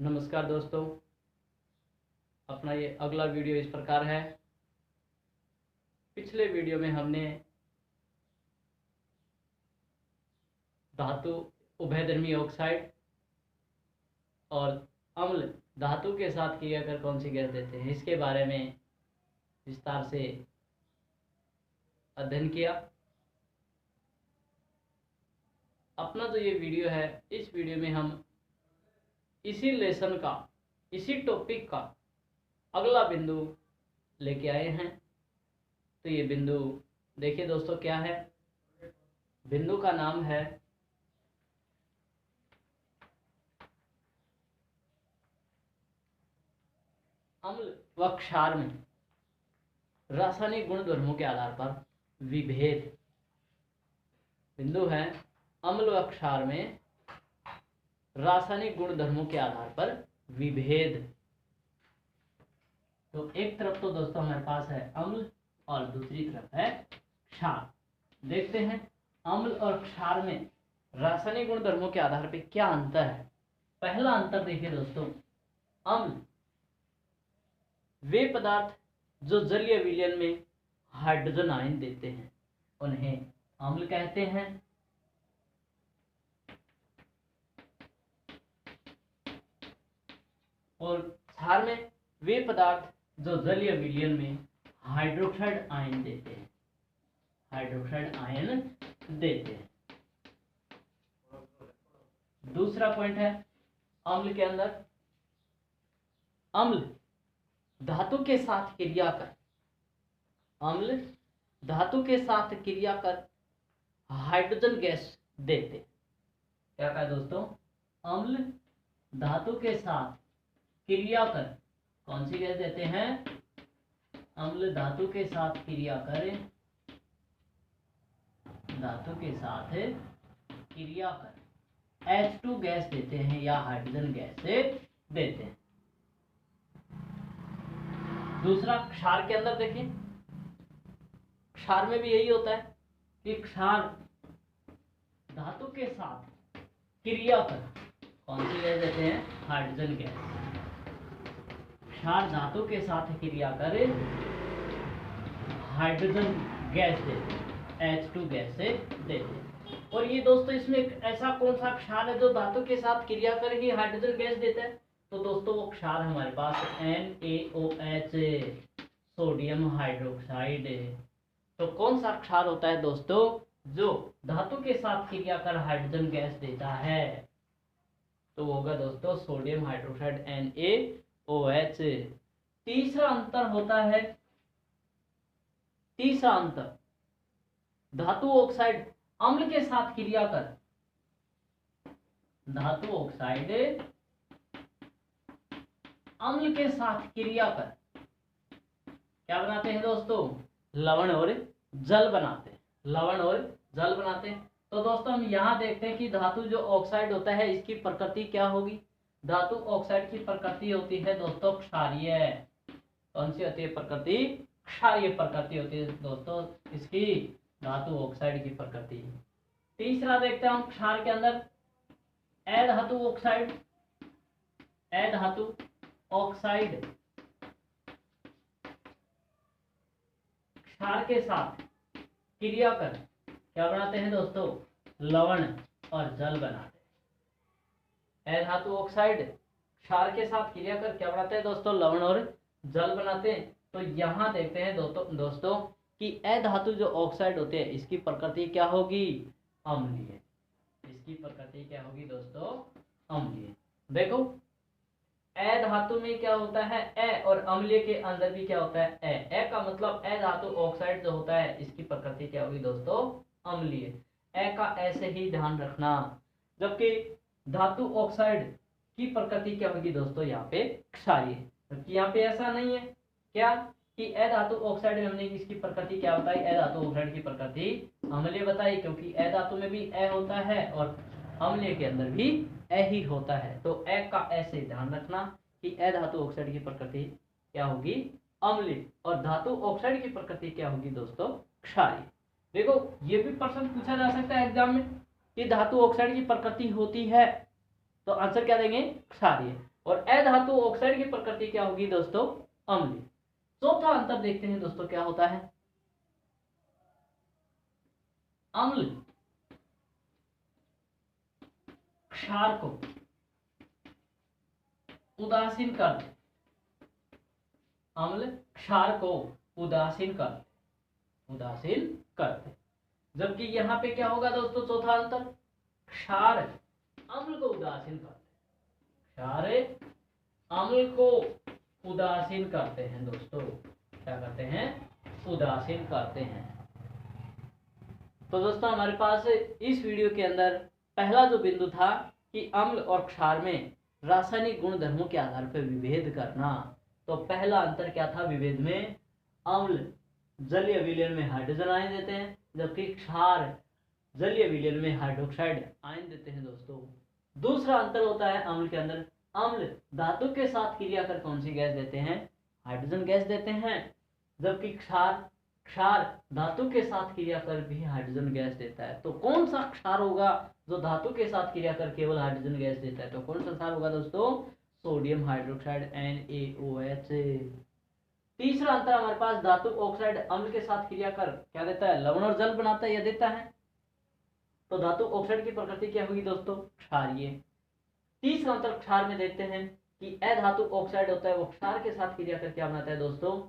नमस्कार दोस्तों, अपना ये अगला वीडियो इस प्रकार है। पिछले वीडियो में हमने धातु उभयधर्मी ऑक्साइड और अम्ल धातु के साथ क्रिया कर कौन सी गैस देते हैं इसके बारे में विस्तार से अध्ययन किया। अपना जो ये वीडियो है, इस वीडियो में हम इसी लेसन का, इसी टॉपिक का अगला बिंदु लेके आए हैं। तो ये बिंदु देखिए दोस्तों, क्या है। बिंदु का नाम है अम्ल व क्षार में रासायनिक गुण धर्मों के आधार पर विभेद। बिंदु है अम्ल व क्षार में रासायनिक गुण धर्मों के आधार पर विभेद। तो एक तरफ तो दोस्तों हमारे पास है अम्ल और दूसरी तरफ है क्षार। देखते हैं अम्ल और क्षार में रासायनिक गुण धर्मों के आधार पर क्या अंतर है। पहला अंतर देखिए दोस्तों, अम्ल वे पदार्थ जो जलीय विलयन में हाइड्रोजन आयन देते हैं उन्हें अम्ल कहते हैं। और क्षार में वे पदार्थ जो जलीय विलयन में हाइड्रोक्साइड आयन देते हैं, हाइड्रोक्साइड आयन देते हैं। दूसरा पॉइंट है अम्ल के अंदर, अम्ल धातु के साथ क्रिया कर, अम्ल धातु के साथ क्रिया कर हाइड्रोजन गैस देते। क्या कहा दोस्तों, अम्ल धातु के साथ क्रिया कर कौन सी गैस देते हैं। अम्ल धातु के साथ क्रिया कर, धातु के साथ क्रिया कर H2 गैस देते हैं या हाइड्रोजन गैस देते हैं। दूसरा क्षार के अंदर देखिए, क्षार में भी यही होता है कि क्षार धातु के साथ क्रिया कर कौन सी गैस देते हैं, हाइड्रोजन गैस। क्षार धातु के साथ क्रिया कर हाइड्रोजन गैस देते हैं, H2 गैस से देते हैं। और ये दोस्तों इसमें ऐसा कौन सा क्षार है जो धातु के साथ क्रिया कर ही हाइड्रोजन गैस देता है। तो दोस्तों वो क्षार हमारे पास NaOH, सोडियम हाइड्रोक्साइड। तो कौन सा क्षार होता है दोस्तों जो धातु के साथ क्रिया कर हाइड्रोजन गैस देता है। तो होगा दोस्तों सोडियम हाइड्रोक्साइड NaOH। तीसरा अंतर होता है, तीसरा अंतर धातु ऑक्साइड अम्ल के साथ क्रिया कर, धातु ऑक्साइड अम्ल के साथ क्रिया कर क्या बनाते हैं दोस्तों, लवण और जल बनाते हैं, लवण और जल बनाते हैं। तो दोस्तों हम यहाँ देखते हैं कि धातु जो ऑक्साइड होता है इसकी प्रकृति क्या होगी। धातु ऑक्साइड की प्रकृति होती है दोस्तों क्षारीय। कौन सी होती है प्रकृति, क्षारीय प्रकृति होती है दोस्तों इसकी, धातु ऑक्साइड की प्रकृति। तीसरा देखते हैं हम क्षार के अंदर अधातु ऑक्साइड, अधातु ऑक्साइड क्षार के साथ क्रिया कर क्या बनाते हैं दोस्तों, लवण और जल बनाते हैं। अधातु ऑक्साइड क्षार के साथ क्रिया कर क्या बनाते हैं दोस्तों, लवण और जल बनाते हैं। तो यहाँ देखते हैं दोस्तों कि अधातु जो ऑक्साइड होते हैं इसकी प्रकृति क्या होगी, अम्लीय। इसकी प्रकृति क्या होगी दोस्तों, अम्लीय। देखो अधातु में क्या होता है अ, और अम्लीय के अंदर भी क्या होता है अ का मतलब अधातु ऑक्साइड जो होता है इसकी प्रकृति क्या होगी दोस्तों, अम्लीय। अ का ऐसे ही ध्यान रखना। जबकि धातु ऑक्साइड की प्रकृति क्या होगी दोस्तों, यहाँ पे क्षारीय। जबकि यहाँ पे ऐसा नहीं है क्या कि अधातु ऑक्साइड में हमने इसकी प्रकृति क्या बताई, अधातु ऑक्साइड की प्रकृति अम्लीय बताई, क्योंकि अधातु में भी अ होता है और अम्लीय के अंदर भी अ ही होता है। तो अ का ऐसे ध्यान रखना कि अधातु ऑक्साइड की प्रकृति क्या होगी, अम्लीय, और धातु ऑक्साइड की प्रकृति क्या होगी दोस्तों, क्षारीय। देखो ये भी प्रश्न पूछा जा सकता है एग्जाम में कि धातु ऑक्साइड की प्रकृति होती है तो आंसर क्या देंगे, क्षारीय। और अधातु ऑक्साइड की प्रकृति क्या होगी दोस्तों, अम्लीय। चौथा अंतर देखते हैं दोस्तों क्या होता है, अम्ल क्षार को उदासीन कर दे, अम्ल क्षार को उदासीन कर दे, जबकि यहां पे क्या होगा दोस्तों, चौथा अंतर, क्षार अम्ल को उदासीन कर दे, क्षार अम्ल को उदासीन करते हैं दोस्तों, क्या करते हैं, उदासीन करते हैं। तो दोस्तों हमारे पास इस वीडियो के अंदर पहला जो बिंदु था कि अम्ल और क्षार में रासायनिक गुण धर्मों के आधार पर विभेद करना। तो पहला अंतर क्या था विभेद में, अम्ल जलीय विलयन में हाइड्रोजन आयन देते हैं, जबकि क्षार जलीय विलयन में हाइड्रोक्साइड आयन देते हैं दोस्तों। दूसरा अंतर होता है अम्ल के अंदर, अम्ल धातु के साथ क्रिया कर कौन सी गैस देते हैं, हाइड्रोजन गैस देते हैं, जबकि क्षार धातु के साथ क्रिया कर भी हाइड्रोजन गैस देता है। तो कौन सा क्षार होगा जो धातु के साथ क्रिया कर केवल हाइड्रोजन गैस देता है, तो कौन सा क्षार होगा दोस्तों, सोडियम हाइड्रोक्साइड NaOH। तीसरा अंतर हमारे पास, धातु ऑक्साइड अम्ल के साथ क्रिया कर क्या देता है, लवण और जल बनाता है या देता है। तो धातु ऑक्साइड की प्रकृति क्या होगी दोस्तों, क्षारीय। तीसरा अंतर क्षार में देखते हैं कि अधातु ऑक्साइड होता है वो क्षार के साथ क्रिया कर क्या बनाता है दोस्तों,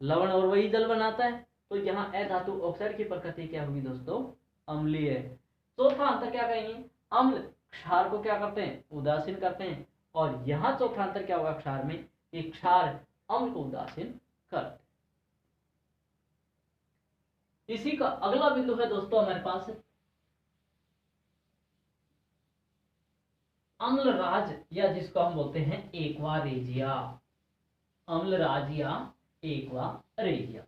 लवण और वही जल बनाता है। तो यहाँ अधातु ऑक्साइड की प्रकृति क्या होगी दोस्तों, अम्लीय है। चौथा अंतर क्या कहेंगे, अम्ल क्षार को क्या करते हैं, उदासीन करते हैं, और यहाँ चौथा अंतर क्या होगा क्षार में, कि क्षार अम्ल को उदासीन करते। इसी का अगला बिंदु है दोस्तों हमारे पास अम्लराज, या जिसको हम बोलते हैं एक्वा रेजिया, अम्लराज या एक्वा रेजिया।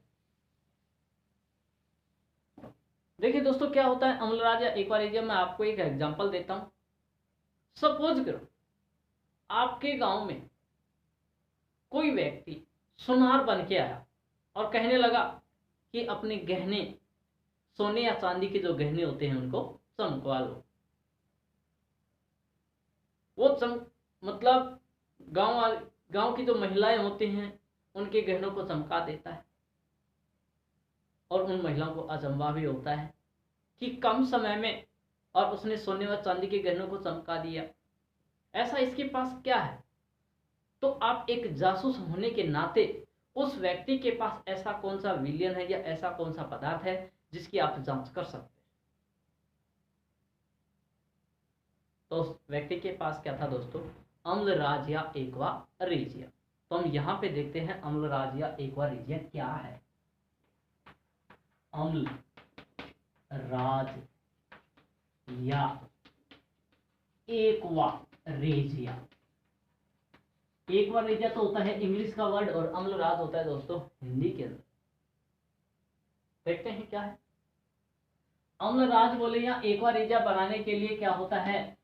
देखिए दोस्तों क्या होता है अम्लराज या एक्वा रेजिया, मैं आपको एक एग्जांपल देता हूं। सपोज करो आपके गांव में कोई व्यक्ति सुनार बन के आया और कहने लगा कि अपने गहने, सोने या चांदी के जो गहने होते हैं उनको चमकवा लो। वो मतलब गांव की जो महिलाएं होती हैं उनके गहनों को चमका देता है, और उन महिलाओं को अचंभा भी होता है कि कम समय में और उसने सोने व चांदी के गहनों को चमका दिया, ऐसा इसके पास क्या है। तो आप एक जासूस होने के नाते उस व्यक्ति के पास ऐसा कौन सा विलयन है या ऐसा कौन सा पदार्थ है जिसकी आप जांच कर सकते हैं। तो उस व्यक्ति के पास क्या था दोस्तों, अम्लराज या एक्वा रेजिया। तो हम यहां पे देखते हैं अम्लराज या एक्वा रेजिया क्या है। अम्लराज या एक्वा रेजिया, एक्वा रेजिया तो होता है इंग्लिश का वर्ड और अम्लराज होता है दोस्तों हिंदी के अंदर। देखते हैं क्या है। अम्लराज बोले या एक्वा रेजिया बनाने के लिए क्या होता है,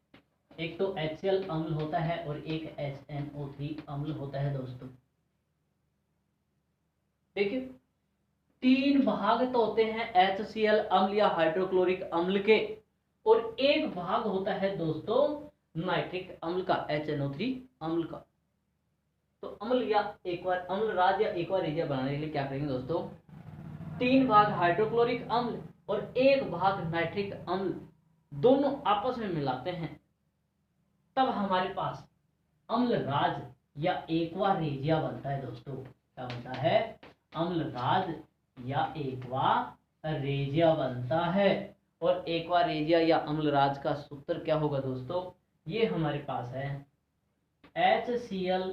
एक तो HCl अम्ल होता है और एक HNO3 अम्ल होता है दोस्तों। देखिए 3 भाग तो होते हैं HCl अम्ल या हाइड्रोक्लोरिक अम्ल के, और एक भाग होता है दोस्तों नाइट्रिक अम्ल का, HNO3 अम्ल का। तो अम्लराज या एक्वा रेजिया बनाने के लिए क्या करेंगे दोस्तों, 3 भाग हाइड्रोक्लोरिक अम्ल और 1 भाग नाइट्रिक अम्ल दोनों आपस में मिलाते हैं, तब हमारे पास अम्लराज या एक्वा रेजिया बनता है दोस्तों। क्या बनता है, अम्लराज या एक्वा रेजिया बनता है। और एक्वा रेजिया या अम्लराज का सूत्र क्या होगा दोस्तों, ये हमारे पास है HCl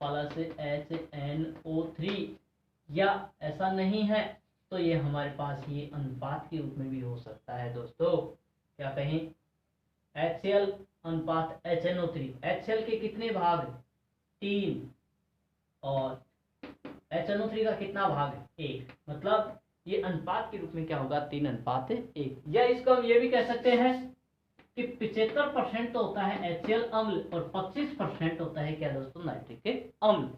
प्लस HNO3, या ऐसा नहीं है तो ये हमारे पास ये अनुपात के रूप में भी हो सकता है दोस्तों। क्या कहें, HCl अनुपात HNO3, HCl के कितने भाग 3 और HNO3 का कितना भाग 1, मतलब ये अनुपात के रूप में क्या होगा 3:1। या इसको हम ये भी कह सकते हैं कि 75% तो होता है HCl अम्ल और 25% होता है क्या दोस्तों नाइट्रिक अम्ल।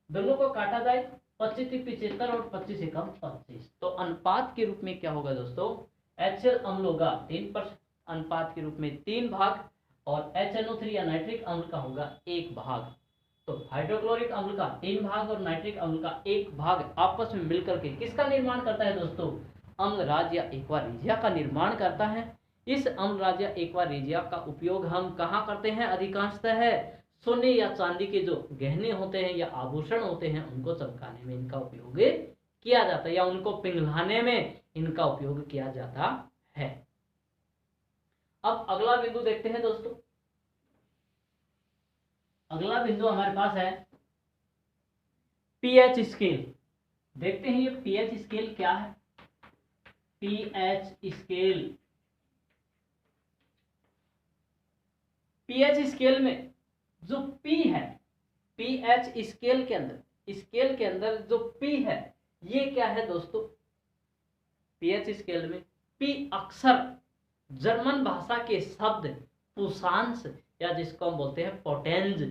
दोनों को काटा जाए 25 75 और 25 एकम 25, तो अनुपात के रूप में क्या होगा दोस्तों, HCl अम्ल होगा 3%, अनुपात के रूप में 3 भाग और HNO3 या नाइट्रिक अम्ल का होगा 1 भाग। तो हाइड्रोक्लोरिक अम्ल का 3 भाग और नाइट्रिक अम्ल का 1 भाग आपस में मिलकर के किसका निर्माण करता है दोस्तों? अम्लराज या एक्वा रेजिया का निर्माण करता है। इस अम्लराज या एक्वा रेजिया का उपयोग हम कहाँ करते हैं? अधिकांशतः सोने या चांदी के जो गहने होते हैं या आभूषण होते हैं उनको चमकाने में इनका उपयोग किया जाता है, या उनको पिघलाने में इनका उपयोग किया जाता है। अब अगला बिंदु देखते हैं दोस्तों। अगला बिंदु हमारे पास है पीएच स्केल। देखते हैं ये पीएच स्केल क्या है। पीएच स्केल, पीएच स्केल में जो पी है, पीएच स्केल के अंदर जो पी है ये क्या है दोस्तों? पीएच स्केल में पी अक्सर जर्मन भाषा के शब्द पुसांस या जिसको हम बोलते हैं पोटेंज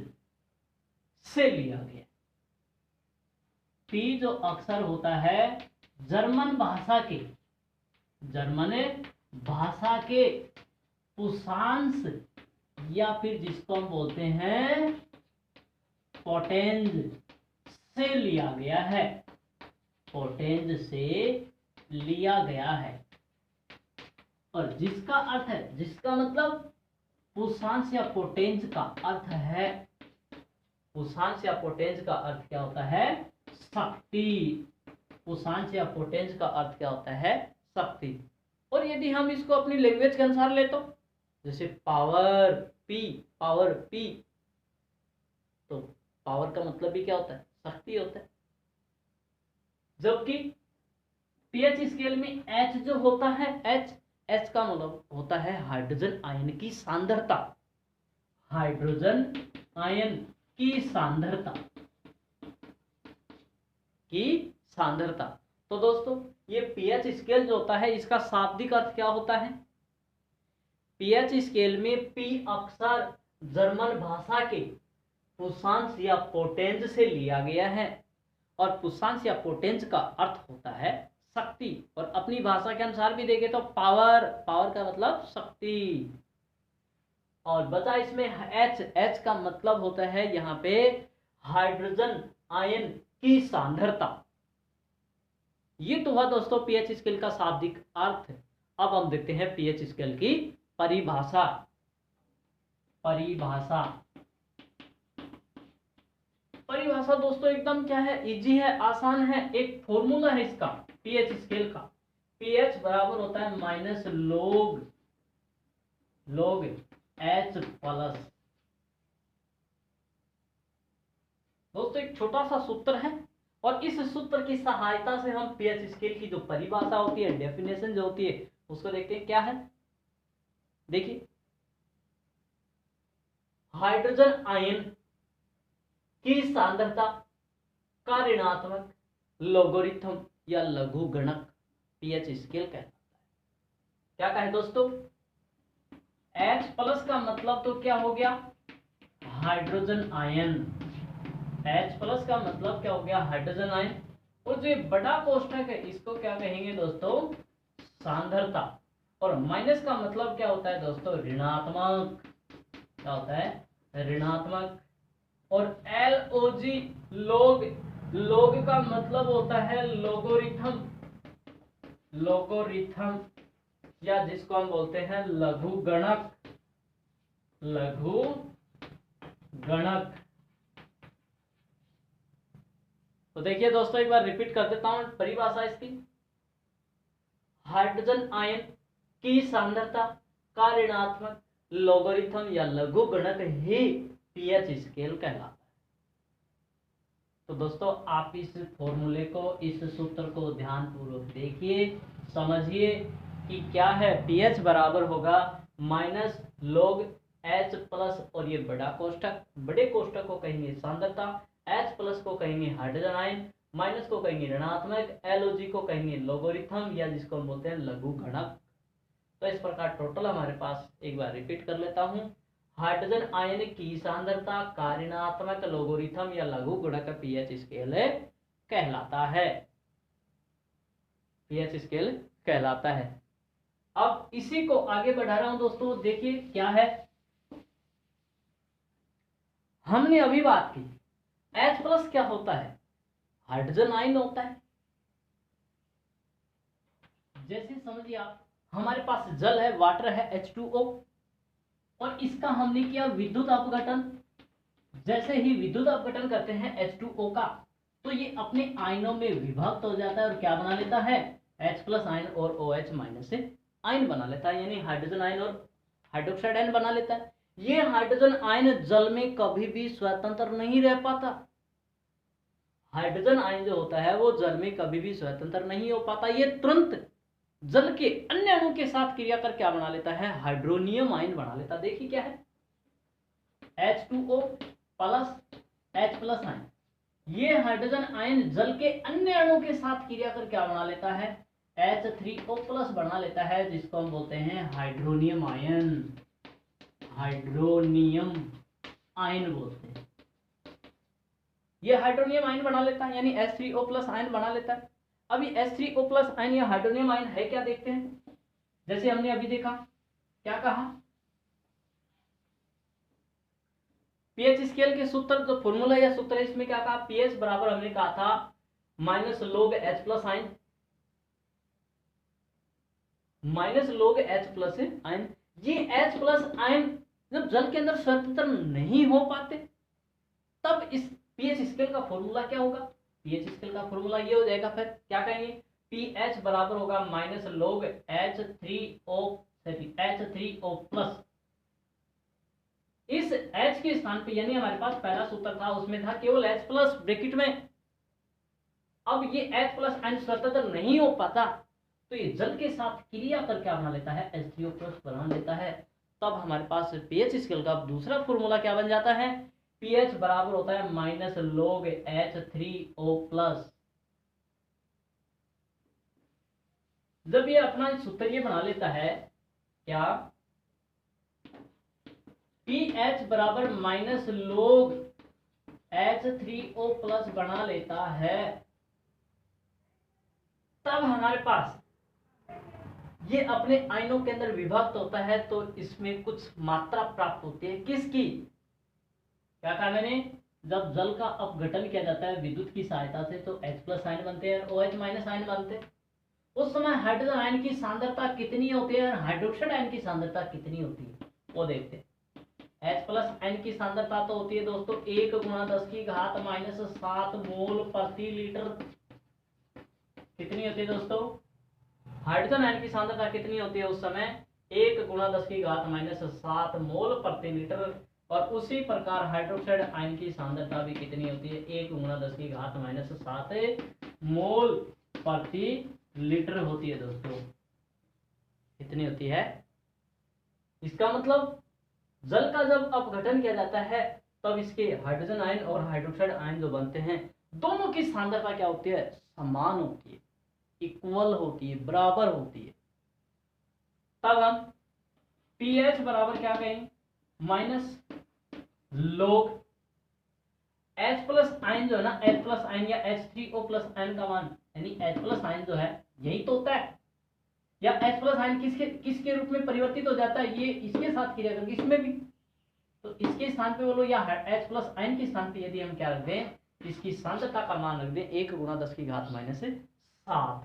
से लिया गया। पी जो अक्सर होता है जर्मन भाषा के पुसांस या फिर जिसको हम बोलते हैं पोटेंज से लिया गया है, पोटेंज से लिया गया है। और जिसका अर्थ है, जिसका मतलब पुसांस या पोटेंज का अर्थ है, पुसांस या पोटेंज का अर्थ क्या होता है? शक्ति। पुसांस या पोटेंज का अर्थ क्या होता है? शक्ति। और यदि हम इसको अपनी लैंग्वेज के अनुसार ले तो जैसे पावर पी, तो पावर का मतलब भी क्या होता है? शक्ति होता है। जबकि पीएच स्केल में एच जो होता है, एच का मतलब होता है हाइड्रोजन आयन की सांद्रता, हाइड्रोजन आयन की सांद्रता। तो दोस्तों ये पीएच स्केल जो होता है इसका शाब्दिक अर्थ क्या होता है? पीएच स्केल में पी अक्सर जर्मन भाषा के पुसांस या पोटेंज से लिया गया है, और पुसांस या पोटेंज का अर्थ होता है शक्ति। और अपनी भाषा के अनुसार भी देखें तो पावर का मतलब शक्ति। और बचा इसमें एच का मतलब होता है यहाँ पे हाइड्रोजन आयन की सांद्रता। ये तो हुआ दोस्तों पीएच स्केल का शाब्दिक अर्थ। अब हम देखते हैं पीएच स्केल की परिभाषा। परिभाषा दोस्तों एकदम क्या है? इजी है, आसान है। एक फॉर्मूला है इसका पीएच स्केल का। पीएच बराबर होता है माइनस log H प्लस। दोस्तों एक छोटा सा सूत्र है, और इस सूत्र की सहायता से हम पीएच स्केल की जो परिभाषा होती है, डेफिनेशन जो होती है, उसको देखते हैं क्या है। देखिए, हाइड्रोजन आयन की सांद्रता का ऋणात्मक लोगरिथम या लघु गणक पीएच स्केल कहलाता है। क्या कहे दोस्तों? H प्लस का मतलब तो क्या हो गया? Hydrogen ion. H प्लस का मतलब क्या हो गया? Hydrogen ion. और जो बड़ा कोष्ठक है इसको क्या कहेंगे दोस्तों? सांद्रता। और माइनस का मतलब क्या होता है दोस्तों? ऋणात्मक। क्या होता है? ऋणात्मक। और LOG लोग का मतलब होता है लोगोरिथम या जिसको हम बोलते हैं लघु गणक। तो देखिए दोस्तों एक बार रिपीट कर देता हूं परिभाषा इसकी। हाइड्रोजन आयन की सांद्रता का ऋणात्मक लोगरिथम या लघु गणक ही पीएच स्केल कहलाता है। तो दोस्तों आप इस फॉर्मूले को, इस सूत्र को ध्यानपूर्वक देखिए, समझिए कि क्या है। पीएच बराबर होगा माइनस log H प्लस, और ये बड़ा कोष्ठक, बड़े कोष्ठक को कहेंगे सांद्रता, H प्लस को कहेंगे हाइड्रोजन आयन, माइनस को कहेंगे ऋणात्मक, LOG को कहेंगे लोगरिथम या जिसको हम बोलते हैं लघु गणक। तो इस प्रकार टोटल हमारे पास, एक बार रिपीट कर लेता हूं, हाइड्रोजन आयन की सांद्रता का ऋणात्मक लोगरिथम या लघु गुणक पीएच स्केल कहलाता है। पीएच स्केल कहलाता है। अब इसी को आगे बढ़ा रहा हूं दोस्तों। देखिए क्या है, हमने अभी बात की H प्लस क्या होता है, हाइड्रोजन आयन होता है। जैसे समझिए आप, हमारे पास जल है, वाटर है H2O, और इसका हमने किया विद्युत अपघटन। जैसे ही विद्युत अपघटन करते हैं H2O का, तो ये अपने आयनों में विभक्त हो जाता है और क्या बना लेता है, H प्लस आयन और OH माइनस से आयन बना लेता है, यानी हाइड्रोजन आयन और हाइड्रोक्साइड आयन बना लेता है। ये हाइड्रोजन आयन जल में कभी भी स्वतंत्र नहीं रह पाता। हाइड्रोजन आयन जो होता है वो जल में कभी भी स्वतंत्र नहीं हो पाता, ये तुरंत जल के अन्य अणु के साथ क्रिया कर क्या बना लेता है, हाइड्रोनियम आयन बना लेता है। देखिए क्या है, H2O plus H plus ion, ये हाइड्रोजन आयन जल के अन्य अणु के साथ क्रिया कर क्या बना लेता है, H3O प्लस बना लेता है, जिसको हम बोलते हैं हाइड्रोनियम आयन। हाइड्रोनियम आयन बोलते हैं। ये हाइड्रोनियम आयन बना लेता है, यानी H3O प्लस आयन बना लेता है। अभी H3O प्लस आयन या हाइड्रोनियम आयन है क्या, देखते हैं। जैसे हमने अभी देखा, क्या कहा, पीएच स्केल के सूत्र, जो फॉर्मूला या सूत्र है, इसमें क्या कहा, पीएच बराबर हमने कहा था माइनस लोग H प्लस आयन, माइनस लोग H प्लस आयन। ये H प्लस आयन जब जल के अंदर स्वतंत्र नहीं हो पाते, तब इस पीएच स्केल का फॉर्मूला क्या होगा, पीएच स्केल का फॉर्मूला ये हो जाएगा, फिर क्या कहेंगे, पीएच बराबर होगा माइनस लोग H3O प्लस। इस H के स्थान पे, यानी हमारे पास पहला सूत्र था उसमें था केवल H प्लस ब्रैकेट में, अब ये H प्लस आयन स्वतंत्र नहीं हो पाता, तो ये जल के साथ क्रिया कर क्या बना लेता है, H3O प्लस बना लेता है। तब हमारे पास पीएच स्केल का दूसरा फॉर्मूला क्या बन जाता है, पीएच बराबर होता है माइनस लोग H3O प्लस। जब ये अपना सूत्र ये बना लेता है, क्या, पीएच बराबर माइनस लोग H3O प्लस बना लेता है, तब हमारे पास ये अपने आयनों के अंदर विभक्त होता है, तो इसमें कुछ मात्रा प्राप्त होती है, किसकी, क्या कहा मैंने, जब जल का अपघटन किया जाता है विद्युत की सहायता से, तो H प्लस आयन बनते हैं और OH माइनस आयन बनते हैं। उस समय हाइड्रोजन आयन की सांद्रता कितनी होती है और हाइड्रोक्साइड आयन की सांद्रता कितनी होती है, वो देखते हैं। H प्लस आयन की सांद्रता तो होती है दोस्तों 1 गुणा 10 की घात माइनस 7 मोल प्रति लीटर। कितनी होती है दोस्तों, हाइड्रोजन आयन की सांद्रता कितनी होती है उस समय, 1 गुणा 10 की घात माइनस 7 मोल प्रति लीटर। और उसी प्रकार हाइड्रोक्साइड आयन की सांद्रता भी कितनी होती है, 1 गुणा 10 की घात माइनस 7 मोल प्रति लीटर होती है दोस्तों। कितनी होती है, इसका मतलब जल का जब अपघटन किया जाता है, तब इसके हाइड्रोजन आयन और हाइड्रोक्साइड आयन जो बनते हैं, दोनों की सांद्रता क्या होती है, समान होती है, इक्वल होती है, बराबर होती है। तब हम पीएच बराबर क्या कहेंगे, माइनस लोग H प्लस आयन जो है ना, H प्लस आयन या H3O प्लस आयन का मान, यानी H प्लस आयन जो है यही तो होता है, या H प्लस आयन किसके रूप में परिवर्तित हो जाता है, ये इसके साथ क्रिया करके इसमें भी, तो इसके स्थान पे बोलो या H प्लस आयन के स्थान पे यदि हम क्या रख दें, इसकी सांद्रता का मान रख दें 1 गुणा 10 की घात माइनस 7,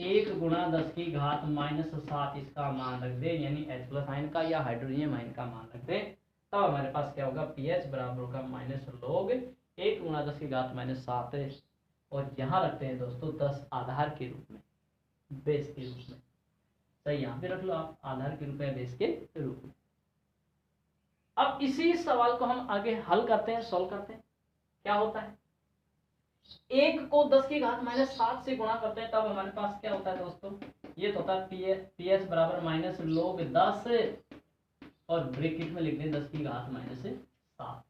1 गुणा 10 की घात माइनस 7 इसका मान रख दें, यानी H प्लस आयन का या हाइड्रोनियम आयन का मान रख दें, तब हमारे पास क्या होगा, पीएच बराबर होगा माइनस लोग 1 गुणा 10 की घात माइनस 7, और यहाँ रखते हैं दोस्तों 10 आधार के रूप में, बेस के रूप में। सही, यहाँ पे रख लो आप, आधार के रूप में, बेस के रूप में। अब इसी सवाल को हम आगे हल करते हैं, सॉल्व करते हैं। क्या होता है, 1 को 10 की घात माइनस 7 से गुणा करते हैं, तब हमारे पास क्या होता है दोस्तों, ये तो होता है पीएच बराबर माइनस लोग 10 और ब्रैकेट में लिख दें 10 की घात माइनस 7।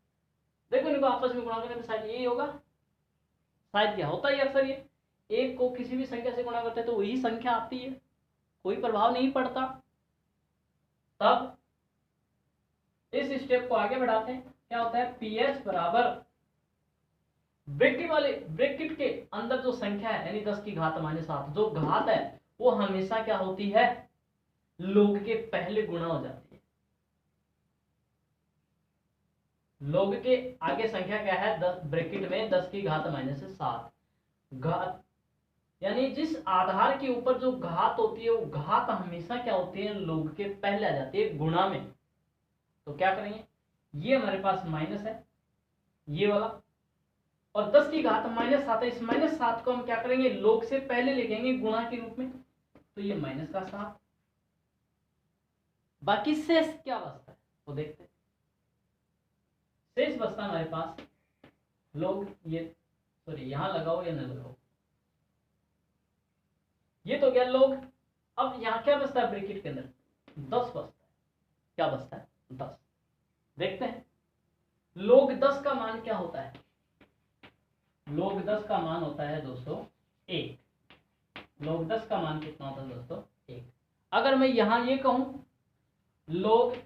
देखो इनको आपस में गुणा करें तो शायद यही होगा, शायद क्या होता है अक्सर ये, 1 को किसी भी संख्या से गुणा करते हैं तो वही संख्या आती है, कोई प्रभाव नहीं पड़ता। तब इस स्टेप को आगे बढ़ाते हैं, क्या होता है, पीएच बराबर ब्रैकेट के अंदर जो संख्या है, यानी 10 की घात माइनस 7, जो घात है वो हमेशा क्या होती है, लोग के पहले गुणा हो जाती है। लोग के आगे संख्या क्या है, 10 ब्रैकेट में 10 की घात -7 घात, यानी जिस आधार के ऊपर जो घात होती है वो घात हमेशा क्या होती है, लोग के पहले आ जाती है गुणा में। तो क्या करेंगे, ये हमारे पास माइनस है ये वाला, और 10 की घात -7 है, इस -7 को हम क्या करेंगे, लोग से पहले लिखेंगे गुणा के रूप में, तो ये -7। बाकी शेष क्या बचता है वो देखते हैं। शेष बचता है हमारे पास लोग, ये सॉरी यहां लगाओ या न लगाओ, ये तो गया लोग। अब यहां क्या बचता है ब्रैकेट के अंदर, 10 बचता है। क्या बचता है, 10। देखते हैं लोग 10 का मान क्या होता है, लोग 10 का मान होता है दोस्तों 1। लोग 10 का मान कितना होता है दोस्तों, 1। अगर मैं यहां ये कहूं लोग